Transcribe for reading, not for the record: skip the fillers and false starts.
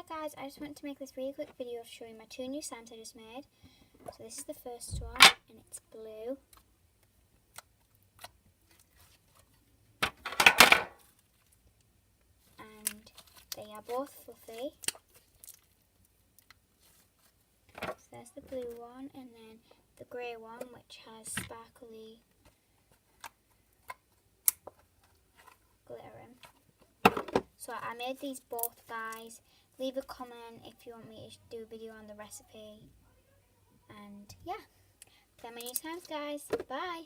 Hi guys, I just wanted to make this really quick video of showing my two new signs I just made. So this is the first one and it's blue. And they are both fluffy. So there's the blue one and then the grey one which has sparkly glitter in. So I made these both guys. Leave a comment if you want me to do a video on the recipe. And yeah, they're my new signs guys. Bye!